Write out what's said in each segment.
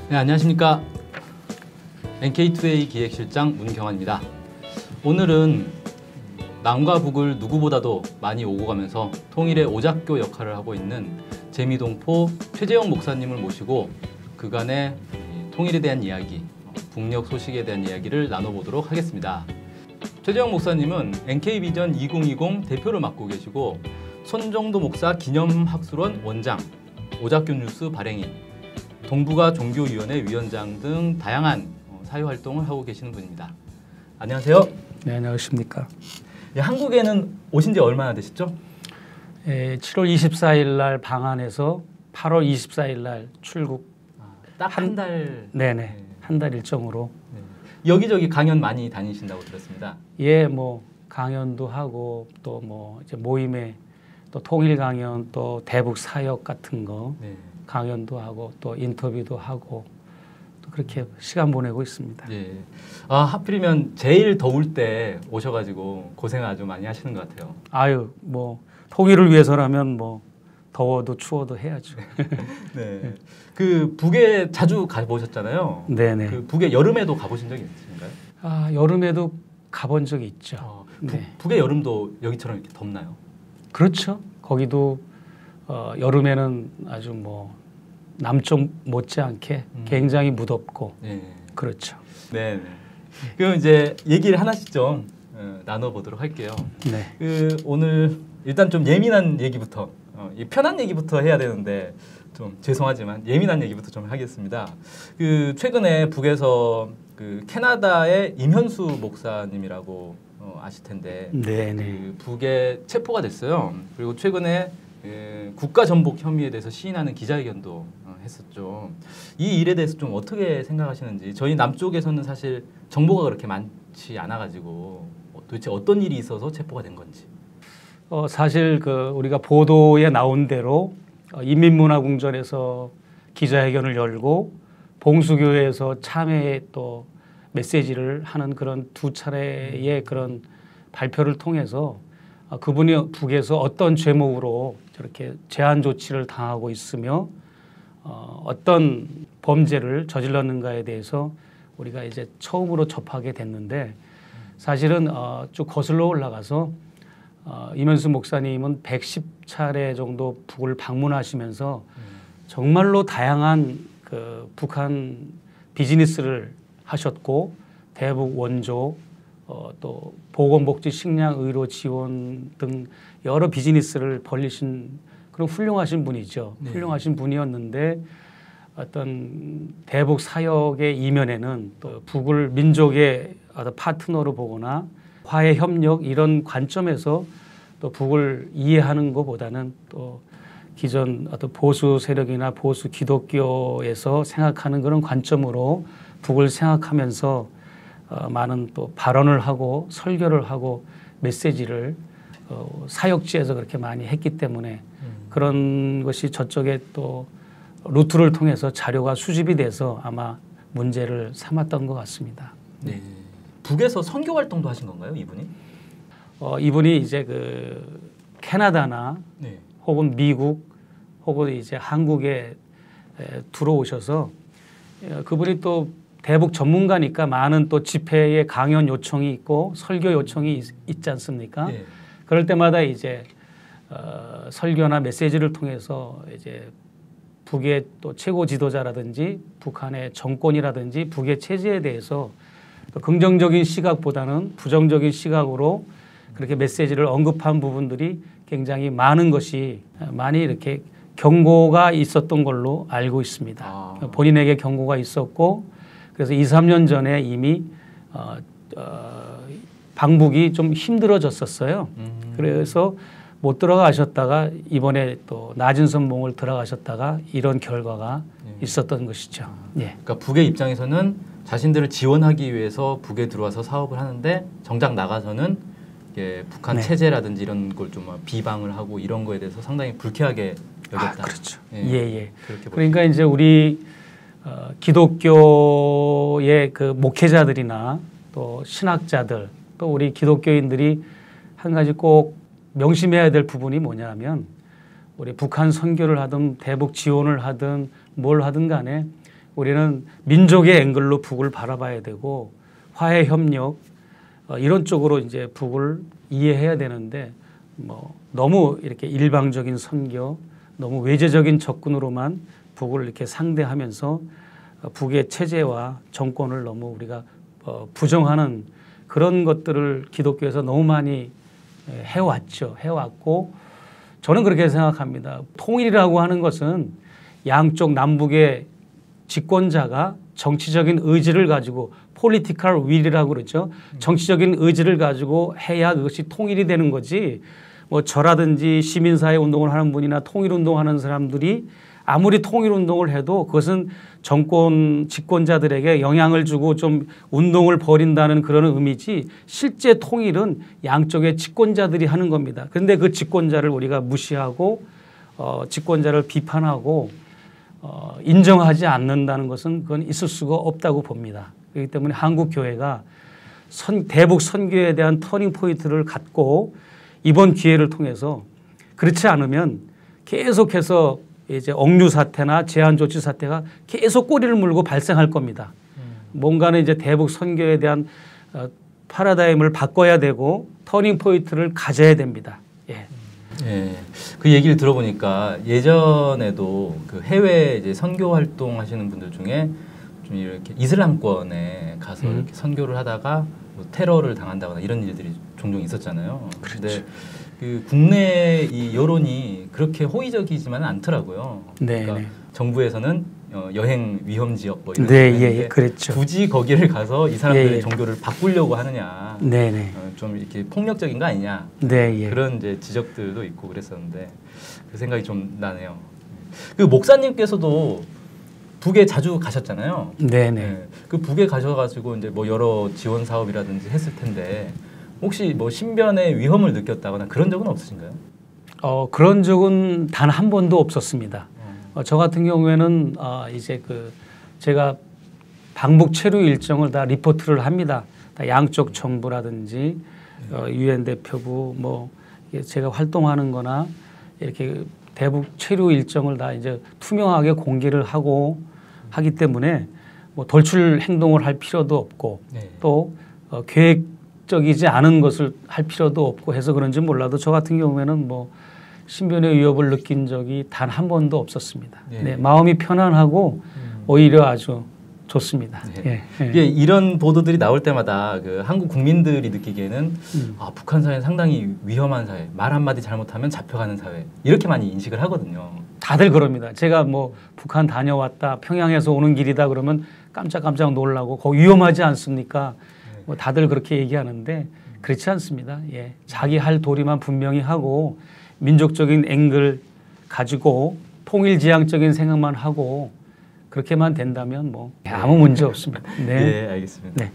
네, 안녕하십니까. NK2A 기획실장 문경환입니다. 오늘은 남과 북을 누구보다도 많이 오고 가면서 통일의 오작교 역할을 하고 있는 재미동포 최재형 목사님을 모시고 그간의 통일에 대한 이야기, 북녘 소식에 대한 이야기를 나눠보도록 하겠습니다. 최재형 목사님은 NK비전 2020 대표를 맡고 계시고 손정도 목사 기념학술원 원장, 오작교 뉴스 발행인, 동북아 종교위원회 위원장 등 다양한 사회활동을 하고 계시는 분입니다. 안녕하세요. 네, 안녕하십니까. 예, 한국에는 오신 지 얼마나 되셨죠? 7월 24일 날 방한해서 8월 24일 날 출국. 딱 한 달. 네네. 네. 한 달 일정으로. 네. 여기저기 강연 많이 다니신다고 들었습니다. 예, 뭐 강연도 하고 또 뭐 이제 모임에 또 통일 강연 또 대북 사역 같은 거 네. 강연도 하고 또 인터뷰도 하고 또 그렇게 시간 보내고 있습니다. 예. 아, 하필이면 제일 더울 때 오셔가지고 고생을 아주 많이 하시는 것 같아요. 아유, 뭐 통일을 위해서라면 뭐 더워도 추워도 해야죠. 네. 그 북에 자주 가보셨잖아요. 네네. 그 북에 여름에도 가보신 적이 있으신가요? 아, 여름에도 가본 적이 있죠. 네. 북의 여름도 여기처럼 이렇게 덥나요? 그렇죠. 거기도 여름에는 아주 뭐 남쪽 못지않게 굉장히 무덥고 네. 그렇죠. 네. 그럼 이제 얘기를 하나씩 좀 나눠보도록 할게요. 네. 그 오늘 일단 좀 예민한 얘기부터, 이 편한 얘기부터 해야 되는데 좀 죄송하지만 예민한 얘기부터 좀 하겠습니다. 그 최근에 북에서 그 캐나다의 임현수 목사님이라고 아실 텐데, 네네. 그 북에 체포가 됐어요. 그리고 최근에 국가전복 혐의에 대해서 시인하는 기자회견도 했었죠. 이 일에 대해서 좀 어떻게 생각하시는지. 저희 남쪽에서는 사실 정보가 그렇게 많지 않아가지고 도대체 어떤 일이 있어서 체포가 된 건지. 사실 그 우리가 보도에 나온 대로 인민문화궁전에서 기자회견을 열고 봉수교회에서 참회에 또 메시지를 하는 그런 두 차례의 그런 발표를 통해서 그분이 북에서 어떤 죄목으로 저렇게 제한 조치를 당하고 있으며 어떤 범죄를 저질렀는가에 대해서 우리가 이제 처음으로 접하게 됐는데, 사실은 쭉 거슬러 올라가서 임현수 목사님은 110차례 정도 북을 방문하시면서 정말로 다양한 그 북한 비즈니스를 하셨고, 대북 원조, 또 보건복지, 식량, 의료 지원 등 여러 비즈니스를 벌리신 그런 훌륭하신 분이죠. 네. 훌륭하신 분이었는데 어떤 대북 사역의 이면에는 또 북을 민족의 어떤 파트너로 보거나 화해 협력 이런 관점에서 또 북을 이해하는 것보다는 또 기존 어떤 보수 세력이나 보수 기독교에서 생각하는 그런 관점으로 북을 생각하면서 많은 또 발언을 하고 설교를 하고 메시지를 사역지에서 그렇게 많이 했기 때문에 그런 것이 저쪽에 또 루트를 통해서 자료가 수집이 돼서 아마 문제를 삼았던 것 같습니다. 네. 북에서 선교 활동도 하신 건가요, 이분이? 이분이 이제 그 캐나다나 네. 혹은 미국 혹은 이제 한국에 들어오셔서 그분이 또 대북 전문가니까 많은 또 집회에 강연 요청이 있고 설교 요청이 있지 않습니까? 네. 그럴 때마다 이제 설교나 메시지를 통해서 이제 북의 또 최고 지도자라든지 북한의 정권이라든지 북의 체제에 대해서 긍정적인 시각보다는 부정적인 시각으로 그렇게 메시지를 언급한 부분들이 굉장히 많은 것이 많이 이렇게 경고가 있었던 걸로 알고 있습니다. 본인에게 경고가 있었고, 그래서 2, 3년 전에 이미 방북이 좀 힘들어졌었어요. 그래서 못 들어가셨다가 이번에 또 낮은 선봉을 들어가셨다가 이런 결과가 있었던 것이죠. 예. 그러니까 북의 입장에서는 자신들을 지원하기 위해서 북에 들어와서 사업을 하는데 정작 나가서는 북한 네. 체제라든지 이런 걸 좀 비방을 하고 이런 거에 대해서 상당히 불쾌하게 여겼다. 그렇죠. 예. 예. 그렇게 그러니까 이제 우리 기독교의 그 목회자들이나 또 신학자들 또 우리 기독교인들이 한 가지 꼭 명심해야 될 부분이 뭐냐면, 우리 북한 선교를 하든 대북 지원을 하든 뭘 하든 간에 우리는 민족의 앵글로 북을 바라봐야 되고 화해 협력 이런 쪽으로 이제 북을 이해해야 되는데 뭐 너무 이렇게 일방적인 선교, 너무 외제적인 접근으로만 북을 이렇게 상대하면서 북의 체제와 정권을 너무 우리가 부정하는 그런 것들을 기독교에서 너무 많이 해왔죠. 해왔고 저는 그렇게 생각합니다. 통일이라고 하는 것은 양쪽 남북의 집권자가 정치적인 의지를 가지고 political will이라고 그러죠. 정치적인 의지를 가지고 해야 그것이 통일이 되는 거지. 뭐 저라든지 시민사회 운동을 하는 분이나 통일운동하는 사람들이 아무리 통일운동을 해도 그것은 정권 집권자들에게 영향을 주고 좀 운동을 벌인다는 그런 의미지 실제 통일은 양쪽의 집권자들이 하는 겁니다. 그런데 그 집권자를 우리가 무시하고 집권자를 비판하고 인정하지 않는다는 것은 그건 있을 수가 없다고 봅니다. 그렇기 때문에 한국 교회가 대북 선교에 대한 터닝 포인트를 갖고 이번 기회를 통해서 그렇지 않으면 계속해서 이제 억류 사태나 제한 조치 사태가 계속 꼬리를 물고 발생할 겁니다. 뭔가는 이제 대북 선교에 대한 파라다임을 바꿔야 되고 터닝 포인트를 가져야 됩니다. 예. 예, 그 얘기를 들어보니까 예전에도 그 해외 이제 선교 활동 하시는 분들 중에 좀 이렇게 이슬람권에 가서 이렇게 선교를 하다가 뭐 테러를 당한다거나 이런 일들이 종종 있었잖아요. 그런데 그 국내 이 여론이 그렇게 호의적이지만은 않더라고요. 네. 그러니까 정부에서는 여행 위험 지역 뭐 이런 네, 예, 그랬죠. 굳이 거기를 가서 이 사람들의 종교를 바꾸려고 하느냐, 네, 좀 이렇게 폭력적인 거 아니냐, 네, 예. 그런 이제 지적들도 있고 그랬었는데 그 생각이 좀 나네요. 그 목사님께서도 북에 자주 가셨잖아요. 네. 그 북에 가셔가지고 이제 뭐 여러 지원 사업이라든지 했을 텐데 혹시 뭐 신변의 위험을 느꼈다거나 그런 적은 없으신가요? 그런 적은 단 한 번도 없었습니다. 저 같은 경우에는 이제 그 제가 방북 체류 일정을 다 리포트를 합니다. 다 양쪽 정부라든지 유엔 대표부 뭐 제가 활동하는 거나 이렇게 대북 체류 일정을 다 이제 투명하게 공개를 하고 하기 때문에 뭐 돌출 행동을 할 필요도 없고 또 계획적이지 않은 것을 할 필요도 없고 해서 그런지 몰라도 저 같은 경우에는 뭐 신변의 위협을 느낀 적이 단 한 번도 없었습니다. 네, 마음이 편안하고 오히려 아주 좋습니다. 이런 보도들이 나올 때마다 그 한국 국민들이 느끼기에는 북한 사회는 상당히 위험한 사회, 말 한마디 잘못하면 잡혀가는 사회 이렇게 많이 인식을 하거든요. 다들 그럽니다. 제가 뭐 북한 다녀왔다, 평양에서 오는 길이다 그러면 깜짝깜짝 놀라고 거기 위험하지 않습니까? 뭐 다들 그렇게 얘기하는데 그렇지 않습니다. 예, 자기 할 도리만 분명히 하고 민족적인 앵글 가지고 통일지향적인 생각만 하고 그렇게만 된다면 뭐 아무 문제 없습니다. 네, 알겠습니다. 네.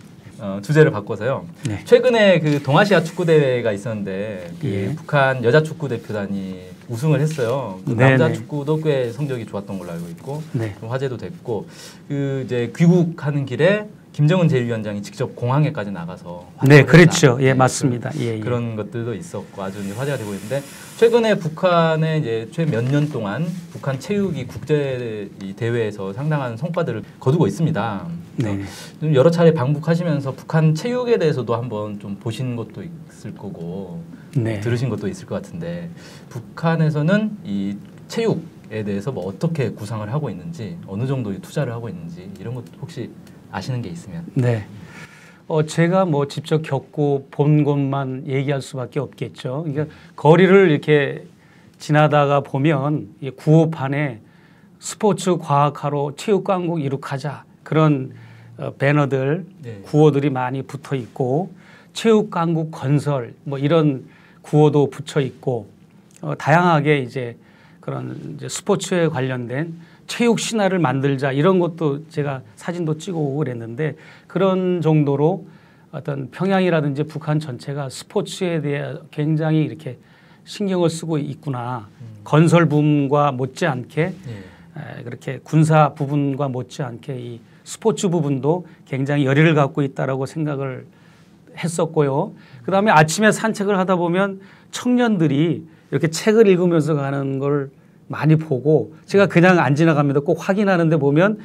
주제를 바꿔서요. 네. 최근에 그 동아시아 축구 대회가 있었는데 그 북한 여자 축구 대표단이 우승을 했어요. 그 남자 축구도 꽤 성적이 좋았던 걸로 알고 있고 좀 화제도 됐고 그 이제 귀국하는 길에 김정은 제1위원장이 직접 공항에까지 나가서 네, 그렇죠. 예, 맞습니다. 그런 것들도 있었고 아주 이제 화제가 되고 있는데 최근에 북한에 이제 최 몇 년 동안 북한 체육이 국제 대회에서 상당한 성과들을 거두고 있습니다. 네. 좀 여러 차례 방북하시면서 북한 체육에 대해서도 한번 좀 보신 것도 있을 거고 들으신 것도 있을 것 같은데 북한에서는 이 체육에 대해서 뭐 어떻게 구상을 하고 있는지 어느 정도의 투자를 하고 있는지 이런 것 혹시 아시는 게 있으면. 네. 제가 뭐 직접 겪고 본 것만 얘기할 수밖에 없겠죠. 그러니까 거리를 이렇게 지나다가 보면 구호판에 스포츠 과학하러 체육 강국 이룩하자 그런 배너들 구호들이 많이 붙어 있고 체육 강국 건설 뭐 이런 구호도 붙여 있고 다양하게 이제 그런 이제 스포츠에 관련된 체육 신화를 만들자 이런 것도 제가 사진도 찍어오고 그랬는데 그런 정도로 어떤 평양이라든지 북한 전체가 스포츠에 대해 굉장히 이렇게 신경을 쓰고 있구나. 건설 부분과 못지않게 그렇게 군사 부분과 못지않게 이 스포츠 부분도 굉장히 열의를 갖고 있다라고 생각을 했었고요. 그다음에 아침에 산책을 하다 보면 청년들이 이렇게 책을 읽으면서 가는 걸 많이 보고 제가 그냥 안 지나갑니다. 꼭 확인하는데 보면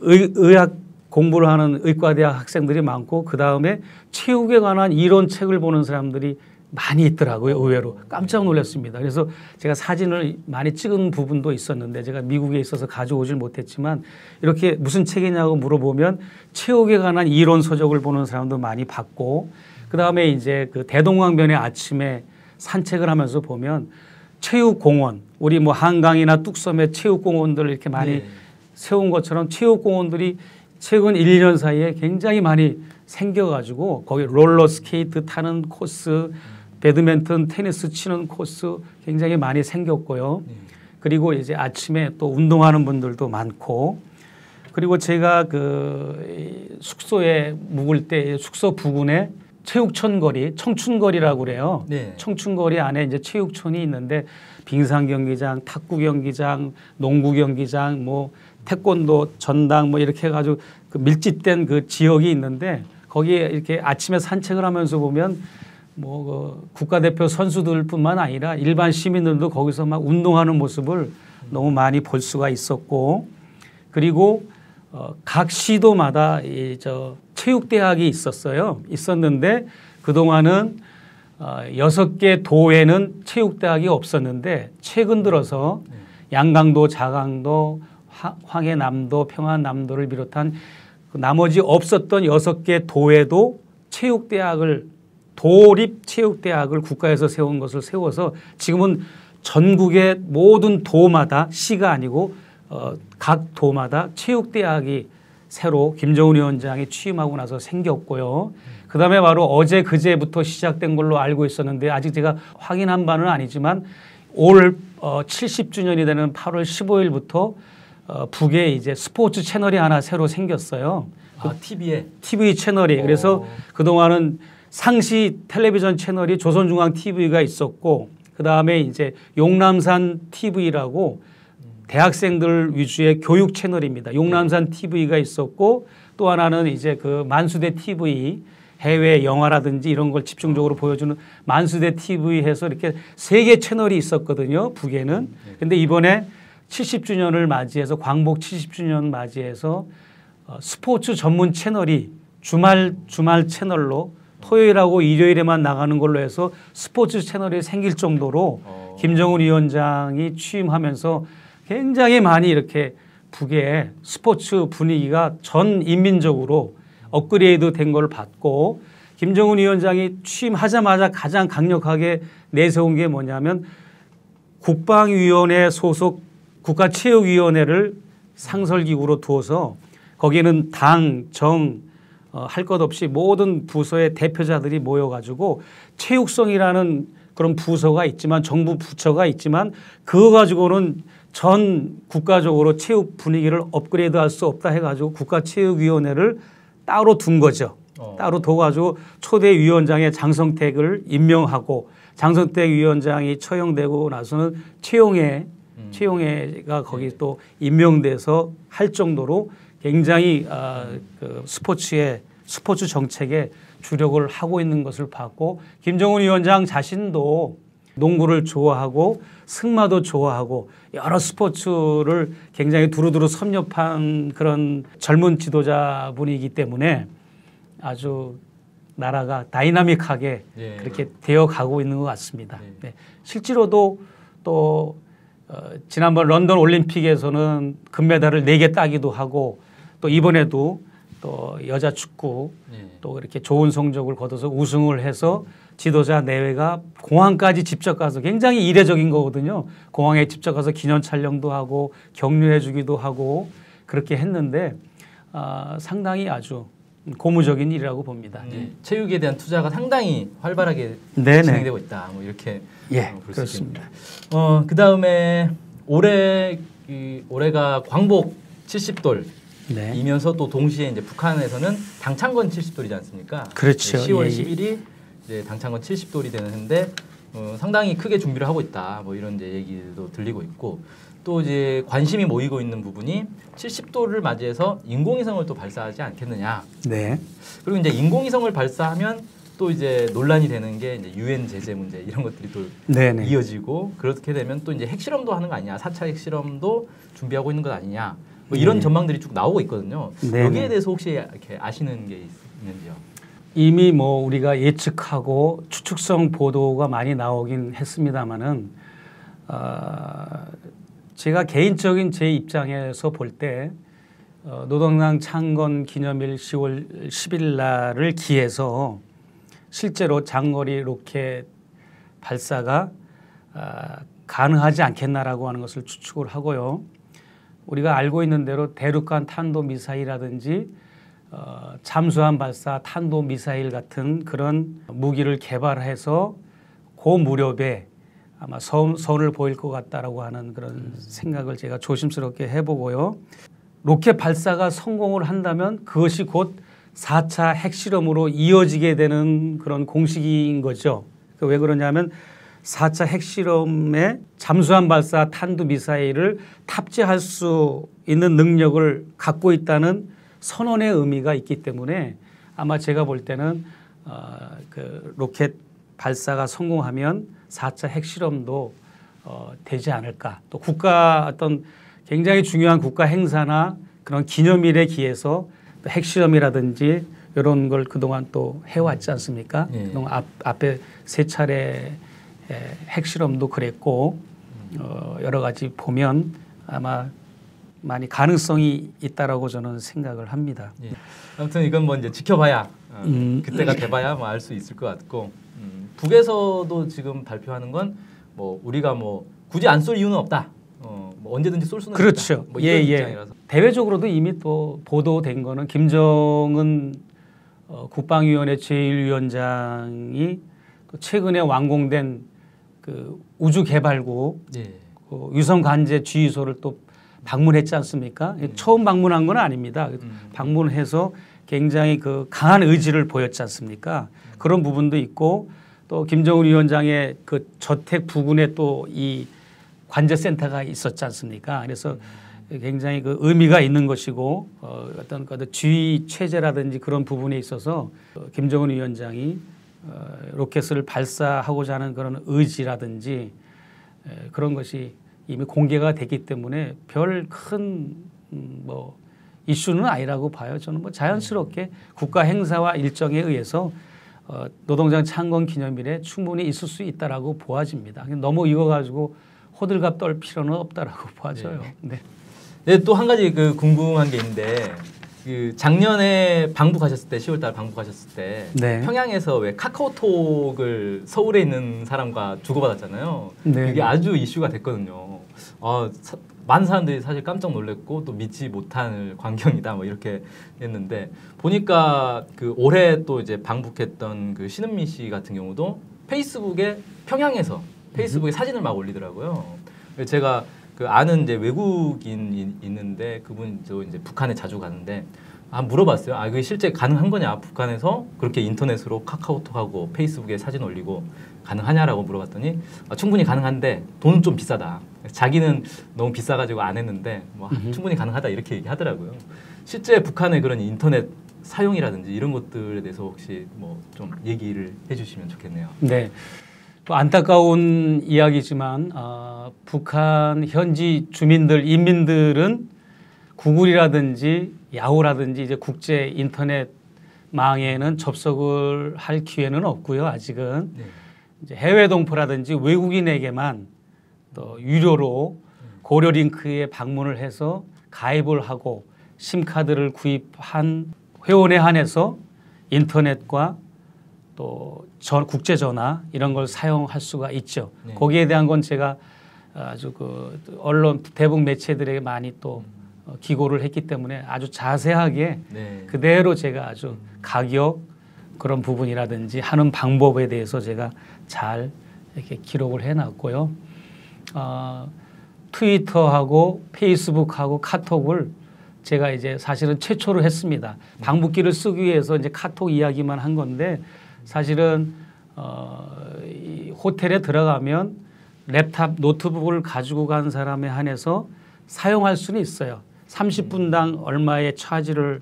의학 공부를 하는 의과대학 학생들이 많고 그 다음에 체육에 관한 이론 책을 보는 사람들이 많이 있더라고요. 의외로 깜짝 놀랐습니다. 그래서 제가 사진을 많이 찍은 부분도 있었는데 제가 미국에 있어서 가져오질 못했지만 이렇게 무슨 책이냐고 물어보면 체육에 관한 이론 서적을 보는 사람도 많이 봤고 그 다음에 이제 그 대동강변에 아침에 산책을 하면서 보면 체육공원 우리 뭐 한강이나 뚝섬에 체육공원들을 이렇게 많이 세운 것처럼 체육공원들이 최근 1, 2년 사이에 굉장히 많이 생겨가지고 거기 롤러스케이트 타는 코스 배드민턴, 테니스 치는 코스 굉장히 많이 생겼고요. 그리고 이제 아침에 또 운동하는 분들도 많고 그리고 제가 그 숙소에 묵을 때 숙소 부근에 체육촌거리, 청춘거리라고 그래요. 네. 청춘거리 안에 이제 체육촌이 있는데 빙상 경기장, 탁구 경기장, 농구 경기장, 뭐 태권도 전당 뭐 이렇게 해가지고 그 밀집된 그 지역이 있는데 거기에 이렇게 아침에 산책을 하면서 보면 뭐 그 국가대표 선수들뿐만 아니라 일반 시민들도 거기서 막 운동하는 모습을 너무 많이 볼 수가 있었고 그리고 각 시도마다 이 저 체육대학이 있었는데 그동안은 6개 도에는 체육대학이 없었는데 최근 들어서 양강도, 자강도, 황해남도, 평안남도를 비롯한 나머지 없었던 6개 도에도 체육대학을 도립체육대학을 국가에서 세운 것을 세워서 지금은 전국의 모든 도마다 시가 아니고 각 도마다 체육대학이 새로 김정은 위원장이 취임하고 나서 생겼고요. 그다음에 바로 어제 그제부터 시작된 걸로 알고 있었는데 아직 제가 확인한 바는 아니지만 올 70주년이 되는 8월 15일부터 북에 이제 스포츠 채널이 하나 새로 생겼어요. 아, TV에? TV 채널이. 그래서 그동안은 상시 텔레비전 채널이 조선중앙 TV가 있었고 그다음에 이제 용남산 TV라고 대학생들 위주의 교육 채널입니다. 용남산 TV가 있었고 또 하나는 이제 그 만수대 TV 해외 영화라든지 이런 걸 집중적으로 보여주는 만수대 TV 해서 이렇게 3개 채널이 있었거든요. 북에는. 근데 이번에 70주년을 맞이해서 광복 70주년 맞이해서 스포츠 전문 채널이 주말 채널로 토요일하고 일요일에만 나가는 걸로 해서 스포츠 채널이 생길 정도로 김정은 위원장이 취임하면서 굉장히 많이 이렇게 북의 스포츠 분위기가 전 인민적으로 업그레이드 된 걸 봤고 김정은 위원장이 취임하자마자 가장 강력하게 내세운 게 뭐냐면 국방위원회 소속 국가체육위원회를 상설기구로 두어서 거기에는 당, 정, 할 것 없이 모든 부서의 대표자들이 모여가지고 체육성이라는 그런 부서가 있지만 정부 부처가 있지만 그거 가지고는 전 국가적으로 체육 분위기를 업그레이드할 수 없다 해가지고 국가체육위원회를 따로 둔 거죠. 따로 둬가지고 초대 위원장의 장성택을 임명하고 장성택 위원장이 처형되고 나서는 최용해가 거기 또 임명돼서 할 정도로 굉장히 그 스포츠 정책에 주력을 하고 있는 것을 봤고 김정은 위원장 자신도 농구를 좋아하고 승마도 좋아하고 여러 스포츠를 굉장히 두루두루 섭렵한 그런 젊은 지도자분이기 때문에 아주 나라가 다이나믹하게 그렇게 되어가고 있는 것 같습니다. 네. 실제로도 또 지난번 런던 올림픽에서는 금메달을 4개 따기도 하고 또 이번에도 또 여자 축구 또 이렇게 좋은 성적을 거둬서 우승을 해서 지도자 내외가 공항까지 직접 가서 굉장히 이례적인 거거든요. 공항에 직접 가서 기념 촬영도 하고 격려해 주기도 하고 그렇게 했는데 상당히 아주 고무적인 일이라고 봅니다. 체육에 대한 투자가 상당히 활발하게 진행되고 있다. 뭐 이렇게 볼 수 있습니다. 그다음에 올해가 광복 70돌 이면서 또 동시에 이제 북한에서는 당창건 70돌이지 않습니까? 그렇죠. 10월 10일이 이제 당창건 70돌이 되는데 상당히 크게 준비를 하고 있다. 뭐 이런 이제 얘기도 들리고 있고 또 이제 관심이 모이고 있는 부분이 70돌을 맞이해서 인공위성을 또 발사하지 않겠느냐. 네. 그리고 이제 인공위성을 발사하면 또 이제 논란이 되는 게 이제 유엔 제재 문제 이런 것들이 또 이어지고 그렇게 되면 또 이제 핵실험도 하는 거 아니냐. 4차 핵실험도 준비하고 있는 것 아니냐. 뭐 이런 전망들이 쭉 나오고 있거든요. 네네. 여기에 대해서 혹시 이렇게 아시는 게 있는지요? 이미 뭐 우리가 예측하고 추측성 보도가 많이 나오긴 했습니다만은 제가 개인적인 제 입장에서 볼 때 노동당 창건 기념일 10월 10일 날을 기해서 실제로 장거리 로켓 발사가 가능하지 않겠나라고 하는 것을 추측을 하고요. 우리가 알고 있는 대로 대륙간 탄도미사일이라든지 잠수함 발사 탄도미사일 같은 그런 무기를 개발해서 그 무렵에 아마 선을 보일 것 같다라고 하는 그런 생각을 제가 조심스럽게 해보고요. 로켓 발사가 성공을 한다면 그것이 곧 4차 핵실험으로 이어지게 되는 그런 공식인 거죠. 왜 그러냐면 4차 핵실험에 잠수함 발사 탄도미사일을 탑재할 수 있는 능력을 갖고 있다는 선언의 의미가 있기 때문에 아마 제가 볼 때는 그 로켓 발사가 성공하면 4차 핵실험도 되지 않을까. 또 국가 어떤 굉장히 중요한 국가 행사나 그런 기념일에 기해서 또 핵실험이라든지 이런 걸 그동안 또 해왔지 않습니까? 예. 그동안 앞에 3차례 핵실험도 그랬고 여러 가지 보면 아마 많이 가능성이 있다라고 저는 생각을 합니다. 예. 아무튼 이건 뭐 이제 지켜봐야 그때가 돼봐야 뭐 알 수 있을 것 같고 북에서도 지금 발표하는 건 뭐 우리가 뭐 굳이 안 쏠 이유는 없다. 뭐 언제든지 쏠 수는 그렇죠. 있다. 뭐 이런 입장이라서. 대외적으로도 이미 또 보도된 거는 김정은 국방위원회 제1위원장이 또 최근에 완공된 그 우주개발국 예. 그 위성 관제 주유소를 또 방문했지 않습니까? 처음 방문한 건 아닙니다. 방문해서 굉장히 그 강한 의지를 보였지 않습니까? 그런 부분도 있고 또 김정은 위원장의 그 저택 부근에 또 이 관제센터가 있었지 않습니까? 그래서 굉장히 그 의미가 있는 것이고 어떤 그 주의 체제라든지 그런 부분에 있어서 김정은 위원장이 로켓을 발사하고자 하는 그런 의지라든지 그런 것이 이미 공개가 됐기 때문에 별 큰 뭐 이슈는 아니라고 봐요. 저는 뭐 자연스럽게 국가 행사와 일정에 의해서 노동당 창건 기념일에 충분히 있을 수 있다라고 보아집니다. 너무 이거 가지고 호들갑 떨 필요는 없다라고 보아져요. 네. 네, 또 한 가지 그 궁금한 게 있는데 그 작년에 방북하셨을 때 10월달 방북하셨을 때 네. 평양에서 왜 카카오톡을 서울에 있는 사람과 주고받았잖아요. 네. 그게 아주 이슈가 됐거든요. 많은 사람들이 사실 깜짝 놀랐고 또 믿지 못할 광경이다 뭐 이렇게 했는데 보니까 그 올해 또 이제 방북했던 그 신은미 씨 같은 경우도 페이스북에 평양에서 페이스북에 사진을 막 올리더라고요. 제가 그 아는 이제 외국인 있는데 그분도 이제 북한에 자주 가는데 물어봤어요. 그게 실제 가능한 거냐? 북한에서 그렇게 인터넷으로 카카오톡하고 페이스북에 사진 올리고 가능하냐라고 물어봤더니 충분히 가능한데 돈은 좀 비싸다. 자기는 너무 비싸가지고 안 했는데 뭐 충분히 가능하다 이렇게 얘기하더라고요. 실제 북한의 그런 인터넷 사용이라든지 이런 것들에 대해서 혹시 뭐 좀 얘기를 해주시면 좋겠네요. 네. 또 안타까운 이야기지만 북한 현지 주민들 인민들은 구글이라든지 야후라든지 이제 국제 인터넷망에는 접속을 할 기회는 없고요. 아직은 네. 이제 해외 동포라든지 외국인에게만 또 유료로 고려 링크에 방문을 해서 가입을 하고 심카드를 구입한 회원에 한해서 인터넷과 또 국제 전화 이런 걸 사용할 수가 있죠. 네. 거기에 대한 건 제가 아주 그 언론 대북 매체들에게 많이 또 기고를 했기 때문에 아주 자세하게 네. 그대로 제가 아주 가격 그런 부분이라든지 하는 방법에 대해서 제가 잘 이렇게 기록을 해놨고요. 트위터하고 페이스북하고 카톡을 제가 이제 사실은 최초로 했습니다. 방북기를 쓰기 위해서 이제 카톡 이야기만 한 건데 사실은 이 호텔에 들어가면 랩탑 노트북을 가지고 간 사람에 한해서 사용할 수는 있어요. 30분당 얼마의 차지를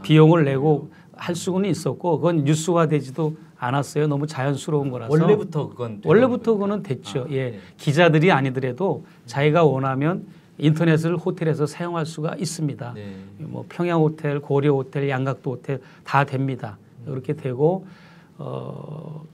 비용을 내고 할 수는 있었고 그건 뉴스화되지도 않았어요. 너무 자연스러운 거라서. 원래부터 그건 그거는 됐죠. 예. 네. 기자들이 아니더라도 자기가 원하면 인터넷을 호텔에서 사용할 수가 있습니다. 네. 뭐 평양 호텔, 고려 호텔, 양각도 호텔 다 됩니다. 그렇게 되고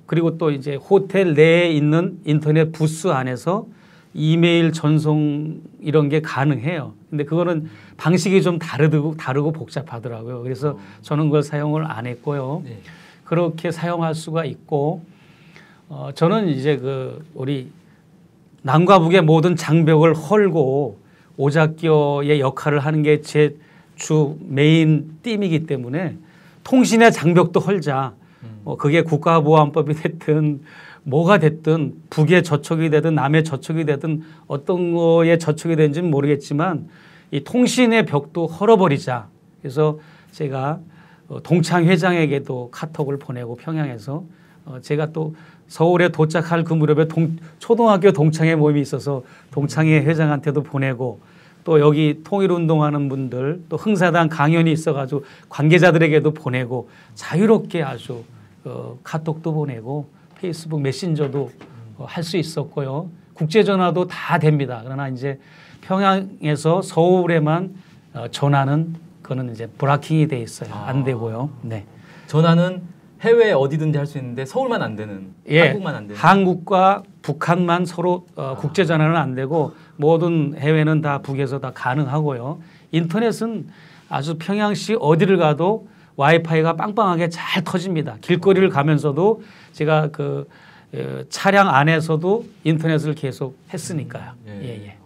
그리고 또 이제 호텔 내에 있는 인터넷 부스 안에서 이메일 전송 이런 게 가능해요. 근데 그거는 방식이 좀 다르고 복잡하더라고요. 그래서 저는 그걸 사용을 안 했고요. 네. 그렇게 사용할 수가 있고 저는 이제 그 우리 남과 북의 모든 장벽을 헐고 오작교의 역할을 하는 게 제 주 메인 띠이기 때문에 통신의 장벽도 헐자. 그게 국가보안법이 됐든 뭐가 됐든 북의 저촉이 되든 남의 저촉이 되든 어떤 거에 저촉이 되는지는 모르겠지만 이 통신의 벽도 헐어버리자. 그래서 제가 동창 회장에게도 카톡을 보내고 평양에서 제가 또 서울에 도착할 그 무렵에 초등학교 동창회 모임이 있어서 동창회 회장한테도 보내고 또 여기 통일운동하는 분들 또 흥사단 강연이 있어가지고 관계자들에게도 보내고 자유롭게 아주 카톡도 보내고 페이스북 메신저도 할 수 있었고요. 국제전화도 다 됩니다. 그러나 이제 평양에서 서울에만 전화는 그거는 이제 브라킹이 돼 있어요. 안 되고요. 네. 전화는 해외 어디든지 할 수 있는데 서울만 안 되는, 예, 한국만 안 되는. 한국과 북한만 서로 국제 전화는 안 되고 모든 해외는 다 북에서 다 가능하고요. 인터넷은 아주 평양시 어디를 가도 와이파이가 빵빵하게 잘 터집니다. 길거리를 가면서도 제가 그 차량 안에서도 인터넷을 계속 했으니까요. 예.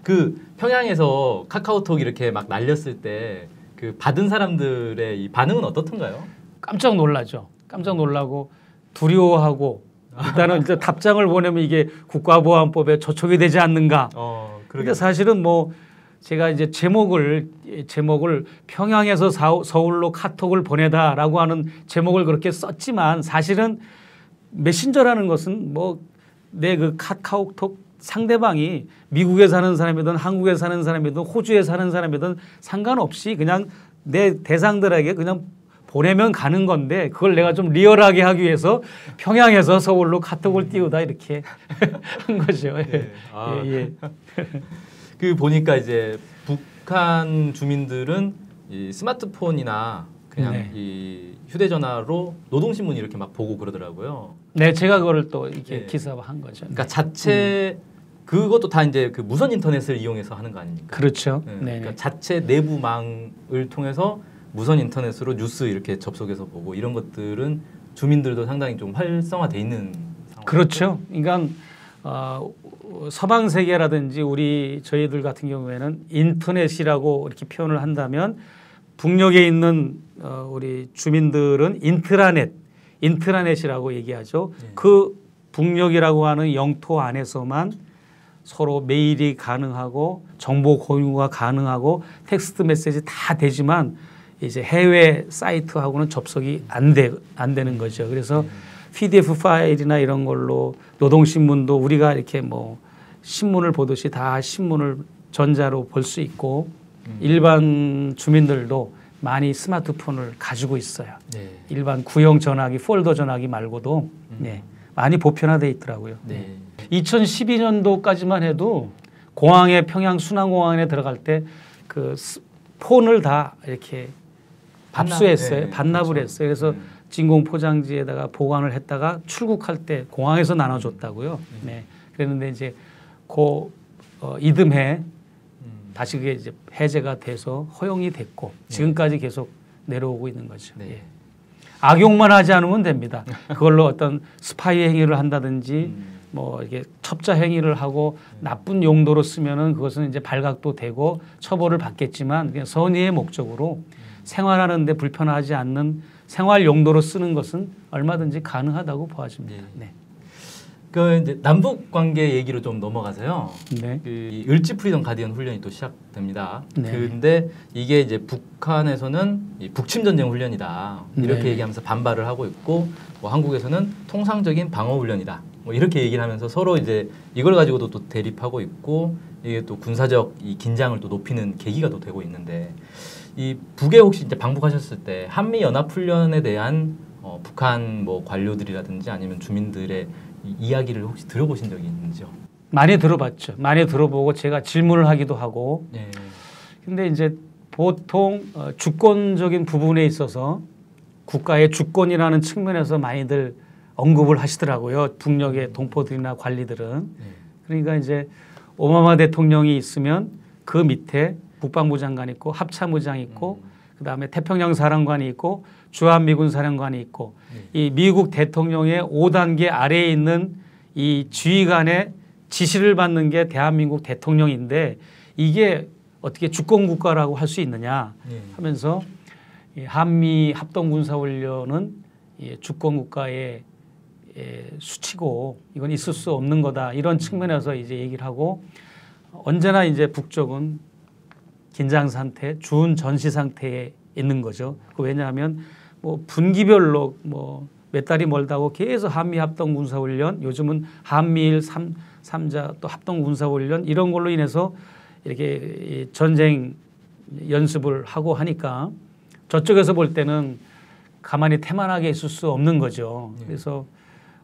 그 평양에서 카카오톡 이렇게 막 날렸을 때 그 받은 사람들의 이 반응은 어떻던가요? 깜짝 놀라죠. 깜짝 놀라고 두려워하고 일단은 이제 답장을 보내면 이게 국가보안법에 저촉이 되지 않는가. 그런데 사실은 뭐 제가 이제 제목을 평양에서 서울로 카톡을 보내다라고 하는 제목을 그렇게 썼지만 사실은 메신저라는 것은 뭐 내 그 카카오톡 상대방이 미국에 사는 사람이든 한국에 사는 사람이든 호주에 사는 사람이든 상관없이 그냥 내 대상들에게 그냥 보내면 가는 건데 그걸 내가 좀 리얼하게 하기 위해서 평양에서 서울로 카톡을 띄우다 이렇게 한 거죠. 예. 예. 그 보니까 이제 북한 주민들은 이 스마트폰이나 그냥 이 휴대전화로 노동신문 이렇게 막 보고 그러더라고요. 네, 제가 그걸 또 이렇게 기사화한 거죠. 그러니까 자체 그것도 다 이제 그 무선 인터넷을 이용해서 하는 거 아닙니까? 그렇죠. 그러니까 자체 내부망을 통해서 무선 인터넷으로 뉴스 이렇게 접속해서 보고 이런 것들은 주민들도 상당히 좀 활성화돼 있는 상황. 그렇죠. 그러니까 서방 세계라든지 저희들 같은 경우에는 인터넷이라고 이렇게 표현을 한다면 북녘에 있는 우리 주민들은 인트라넷이라고 얘기하죠. 그 북녘이라고 하는 영토 안에서만 서로 메일이 가능하고 정보 공유가 가능하고 텍스트 메시지 다 되지만 이제 해외 사이트하고는 접속이 안 되는 거죠. 그래서 PDF 파일이나 이런 걸로 노동신문도 우리가 이렇게 뭐 신문을 보듯이 다 신문을 전자로 볼 수 있고 일반 주민들도 많이 스마트폰을 가지고 있어요. 네. 일반 구형 전화기, 폴더 전화기 말고도 많이 보편화되어 있더라고요. 2012년도까지만 해도 공항에 평양 순환공항에 들어갈 때 그 폰을 다 이렇게 압수했어요. 반납을 했어요. 그래서 진공 포장지에다가 보관을 했다가 출국할 때 공항에서 나눠줬다고요. 그랬는데 이제 이듬해 다시 그게 이제 해제가 돼서 허용이 됐고 지금까지 계속 내려오고 있는 거죠. 악용만 하지 않으면 됩니다. 그걸로 어떤 스파이 행위를 한다든지 뭐 이게 첩자 행위를 하고 나쁜 용도로 쓰면은 그것은 이제 발각도 되고 처벌을 받겠지만 그냥 선의의 목적으로 생활하는데 불편하지 않는 생활 용도로 쓰는 것은 얼마든지 가능하다고 보아집니다. 그 이제 남북 관계 얘기로 좀 넘어가서요. 네. 그 을지 프리덤 가디언 훈련이 또 시작됩니다. 네. 근데 이게 이제 북한에서는 이 북침 전쟁 훈련이다 이렇게 얘기하면서 반발을 하고 있고, 뭐 한국에서는 통상적인 방어 훈련이다 뭐 이렇게 얘기를 하면서 서로 이제 이걸 가지고도 또 대립하고 있고, 이게 또 군사적 이 긴장을 또 높이는 계기가 또 되고 있는데, 이 북에 혹시 이제 방북하셨을 때 한미 연합 훈련에 대한 북한 뭐 관료들이라든지 아니면 주민들의 이야기를 혹시 들어보신 적이 있는지요? 많이 들어봤죠. 많이 들어보고 제가 질문을 하기도 하고. 예. 근데 이제 보통 주권적인 부분에 있어서 국가의 주권이라는 측면에서 많이들 언급을 하시더라고요. 북녘의 동포들이나 관리들은. 그러니까 이제 오바마 대통령이 있으면 그 밑에 국방부 장관이 있고 합참의장이 있고 그다음에 태평양 사령관이 있고 주한미군 사령관이 있고 이 미국 대통령의 5단계 아래에 있는 이 지휘관의 지시를 받는 게 대한민국 대통령인데 이게 어떻게 주권국가라고 할 수 있느냐 하면서 한미 합동군사훈련은 주권국가의 수치고 이건 있을 수 없는 거다 이런 측면에서 이제 얘기를 하고 언제나 이제 북쪽은 긴장 상태, 주운 전시 상태에 있는 거죠. 왜냐하면 뭐 분기별로 뭐 몇 달이 멀다고 계속 한미 합동군사훈련, 요즘은 한미일 3자 또 합동군사훈련 이런 걸로 인해서 이렇게 전쟁 연습을 하고 하니까 저쪽에서 볼 때는 가만히 태만하게 있을 수 없는 거죠. 그래서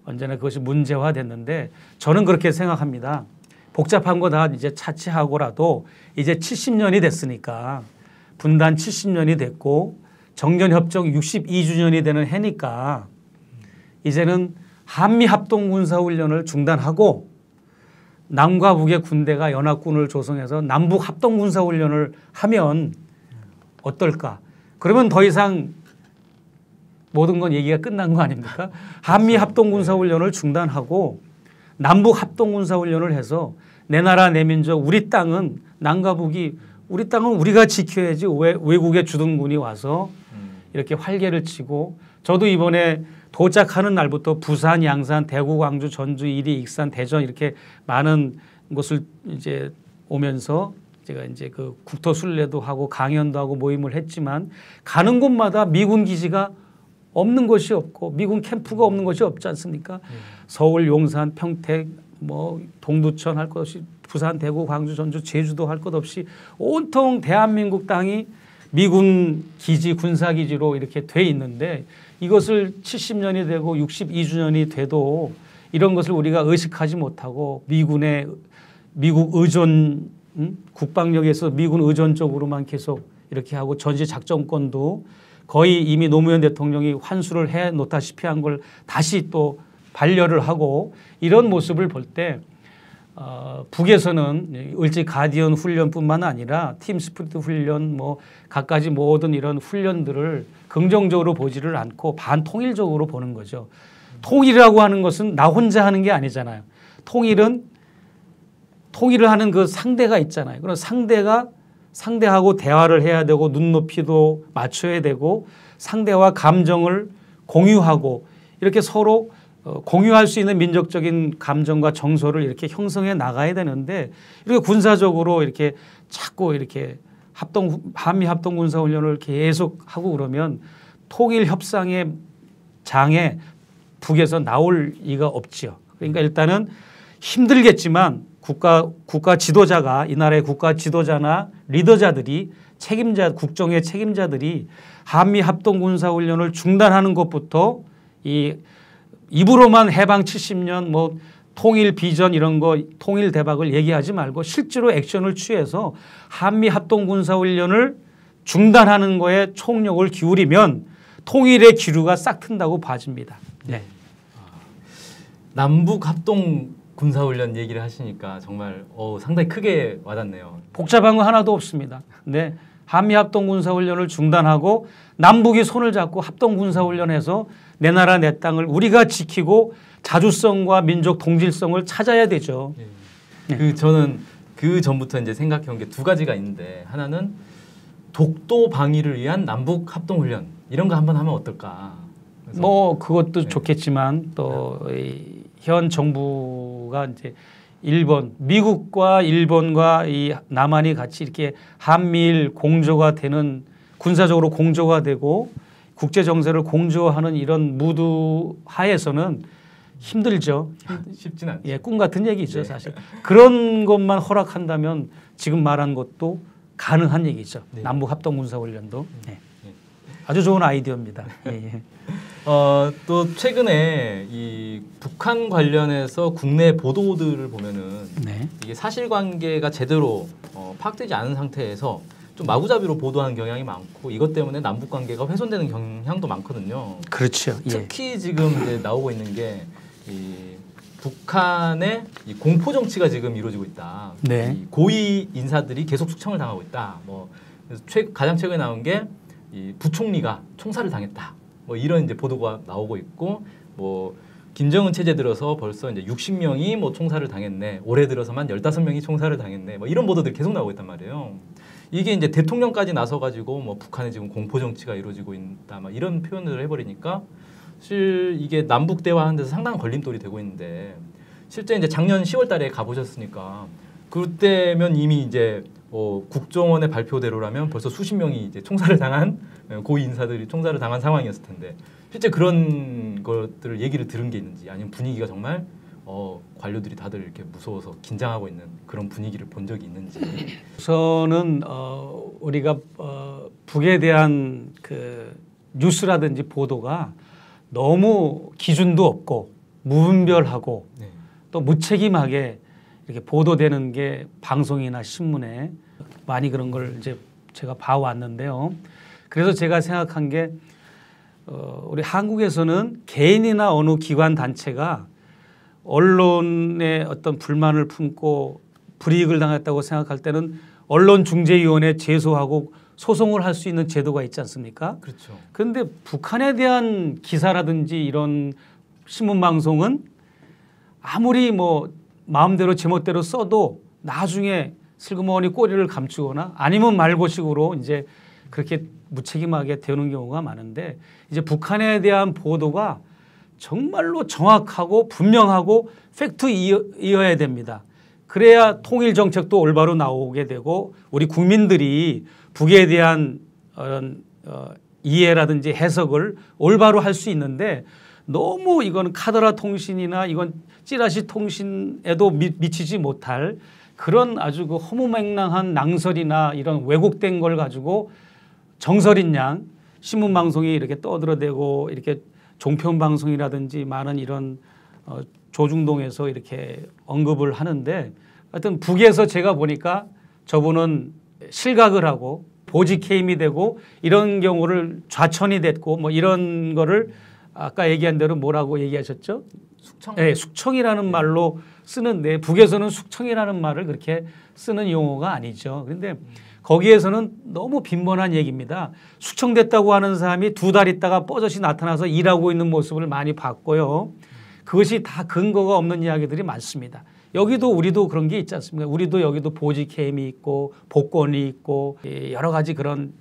언제나 그것이 문제화됐는데 저는 그렇게 생각합니다. 복잡한 거 다 이제 차치하고라도 이제 70년이 됐으니까 분단 70년이 됐고 정전협정 62주년이 되는 해니까 이제는 한미합동군사훈련을 중단하고 남과 북의 군대가 연합군을 조성해서 남북합동군사훈련을 하면 어떨까? 그러면 더 이상 모든 건 얘기가 끝난 거 아닙니까? 한미합동군사훈련을 중단하고 남북합동군사훈련을 해서 내 나라 내 민족 우리 땅은 남과 북이 우리 땅은 우리가 지켜야지 왜 외국의 주둔군이 와서 이렇게 활개를 치고 저도 이번에 도착하는 날부터 부산, 양산, 대구, 광주, 전주, 이리, 익산, 대전 이렇게 많은 곳을 이제 오면서 제가 이제 그 국토 순례도 하고 강연도 하고 모임을 했지만 가는 곳마다 미군 기지가 없는 것이 없고 미군 캠프가 없는 것이 없지 않습니까? 서울, 용산, 평택, 뭐 동두천 할 것 없이 부산, 대구, 광주, 전주, 제주도 할 것 없이 온통 대한민국 땅이 미군 기지, 군사기지로 이렇게 돼 있는데 이것을 70년이 되고 62주년이 돼도 이런 것을 우리가 의식하지 못하고 미국 의존 국방력에서 미군 의존 쪽으로만 계속 이렇게 하고 전시 작전권도 거의 이미 노무현 대통령이 환수를 해 놓다시피 한 걸 다시 또 반려를 하고 이런 모습을 볼 때 북에서는 을지 가디언 훈련뿐만 아니라 팀 스피릿 훈련 뭐 갖가지 모든 이런 훈련들을 긍정적으로 보지를 않고 반통일적으로 보는 거죠. 통일이라고 하는 것은 나 혼자 하는 게 아니잖아요. 통일을 하는 그 상대가 있잖아요. 그럼 상대하고 대화를 해야 되고 눈높이도 맞춰야 되고 상대와 감정을 공유하고 이렇게 서로 공유할 수 있는 민족적인 감정과 정서를 이렇게 형성해 나가야 되는데 이렇게 군사적으로 이렇게 자꾸 이렇게 한미 합동군사훈련을 계속 하고 그러면 통일 협상의 장에 북에서 나올 리가 없지요. 그러니까 일단은 힘들겠지만 국가 지도자가 이 나라의 국가 지도자나 리더자들이 국정의 책임자들이 한미 합동군사훈련을 중단하는 것부터 입으로만 해방 70년 뭐 통일 비전 이런 거 통일 대박을 얘기하지 말고 실제로 액션을 취해서 한미 합동군사훈련을 중단하는 거에 총력을 기울이면 통일의 기류가 싹 튼다고 봐집니다. 네. 남북 합동 군사훈련 얘기를 하시니까 정말 상당히 크게 와닿네요. 복잡한 거 하나도 없습니다. 네. 한미 합동군사훈련을 중단하고 남북이 손을 잡고 합동군사훈련해서 내 나라 내 땅을 우리가 지키고 자주성과 민족 동질성을 찾아야 되죠. 네. 저는 그 전부터 이제 생각해온 게 두 가지가 있는데 하나는 독도 방위를 위한 남북 합동훈련 이런 거 한번 하면 어떨까? 뭐 그것도 좋겠지만 또 현 정부가 이제 미국과 일본과 이 남한이 같이 이렇게 한미일 공조가 되는 군사적으로 공조가 되고 국제 정세를 공조하는 이런 무드 하에서는 힘들죠. 쉽진 않죠. 예, 꿈 같은 얘기죠, 사실. 그런 것만 허락한다면 지금 말한 것도 가능한 얘기죠. 남북 합동 군사 훈련도. 네. 아주 좋은 아이디어입니다. 예, 예. 또 최근에 이 북한 관련해서 국내 보도들을 보면은 네. 이게 사실관계가 제대로 파악되지 않은 상태에서 좀 마구잡이로 보도하는 경향이 많고 이것 때문에 남북 관계가 훼손되는 경향도 많거든요. 그렇죠. 예. 특히 지금 이제 나오고 있는 게 이 북한의 이 공포 정치가 지금 이루어지고 있다. 네. 이 고위 인사들이 계속 숙청을 당하고 있다. 뭐 그래서 가장 최근에 나온 게 이 부총리가 총살을 당했다. 뭐 이런 이제 보도가 나오고 있고 뭐 김정은 체제 들어서 벌써 이제 60명이 뭐 총살을 당했네. 올해 들어서만 15명이 총살을 당했네. 뭐 이런 보도들이 계속 나오고 있단 말이에요. 이게 이제 대통령까지 나서 가지고 뭐 북한에 지금 공포 정치가 이루어지고 있다. 막 이런 표현을 해버리니까 사실 이게 남북 대화하는 데서 상당한 걸림돌이 되고 있는데 실제 이제 작년 10월달에 가보셨으니까 그때면 이미 이제 국정원의 발표대로라면 벌써 수십 명이 이제 총살을 당한 고위 인사들이 총살을 당한 상황이었을 텐데 실제 그런 것들을 얘기를 들은 게 있는지 아니면 분위기가 정말 관료들이 다들 이렇게 무서워서 긴장하고 있는 그런 분위기를 본 적이 있는지. 우선은 우리가 북에 대한 그 뉴스라든지 보도가 너무 기준도 없고 무분별하고 네. 또 무책임하게 이렇게 보도되는 게 방송이나 신문에 많이 그런 걸 이제 제가 봐왔는데요. 그래서 제가 생각한 게 우리 한국에서는 개인이나 어느 기관 단체가 언론에 어떤 불만을 품고 불이익을 당했다고 생각할 때는 언론중재위원회에 제소하고 소송을 할 수 있는 제도가 있지 않습니까? 그렇죠. 그런데 북한에 대한 기사라든지 이런 신문방송은 아무리 뭐 마음대로 제멋대로 써도 나중에 슬그머니 꼬리를 감추거나 아니면 말고식으로 이제 그렇게 무책임하게 되는 경우가 많은데 이제 북한에 대한 보도가 정말로 정확하고 분명하고 팩트이어야 됩니다. 그래야 통일 정책도 올바로 나오게 되고 우리 국민들이 북에 대한 이해라든지 해석을 올바로 할 수 있는데 너무 이건 카더라 통신이나 이건 찌라시 통신에도 미치지 못할 그런 아주 그 허무맹랑한 낭설이나 이런 왜곡된 걸 가지고 정설인 양 신문방송이 이렇게 떠들어대고 이렇게 종편방송이라든지 많은 이런 조중동에서 이렇게 언급을 하는데 하여튼 북에서 제가 보니까 저분은 실각을 하고 보직해임이 되고 이런 경우를 좌천이 됐고 뭐 이런 거를 아까 얘기한 대로 뭐라고 얘기하셨죠? 숙청. 네, 숙청이라는 말로 쓰는데 북에서는 숙청이라는 말을 그렇게 쓰는 용어가 아니죠. 그런데 거기에서는 너무 빈번한 얘기입니다. 숙청됐다고 하는 사람이 2달 있다가 뻐젓이 나타나서 일하고 있는 모습을 많이 봤고요. 그것이 다 근거가 없는 이야기들이 많습니다. 여기도 우리도 그런 게 있지 않습니까? 우리도 여기도 보직해임이 있고 복권이 있고 여러 가지 그런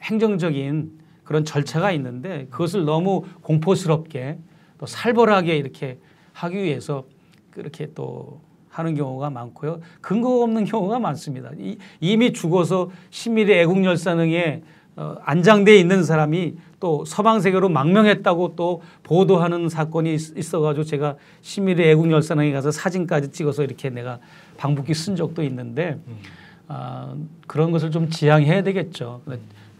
행정적인 그런 절차가 있는데 그것을 너무 공포스럽게 또 살벌하게 이렇게 하기 위해서 그렇게 또 하는 경우가 많고요. 근거가 없는 경우가 많습니다. 이미 죽어서 신밀의 애국열사능에 안장되어 있는 사람이 또 서방세계로 망명했다고 또 보도하는 사건이 있어가지고 제가 신밀의 애국열사능에 가서 사진까지 찍어서 이렇게 내가 방북기 쓴 적도 있는데 그런 것을 좀 지양해야 되겠죠.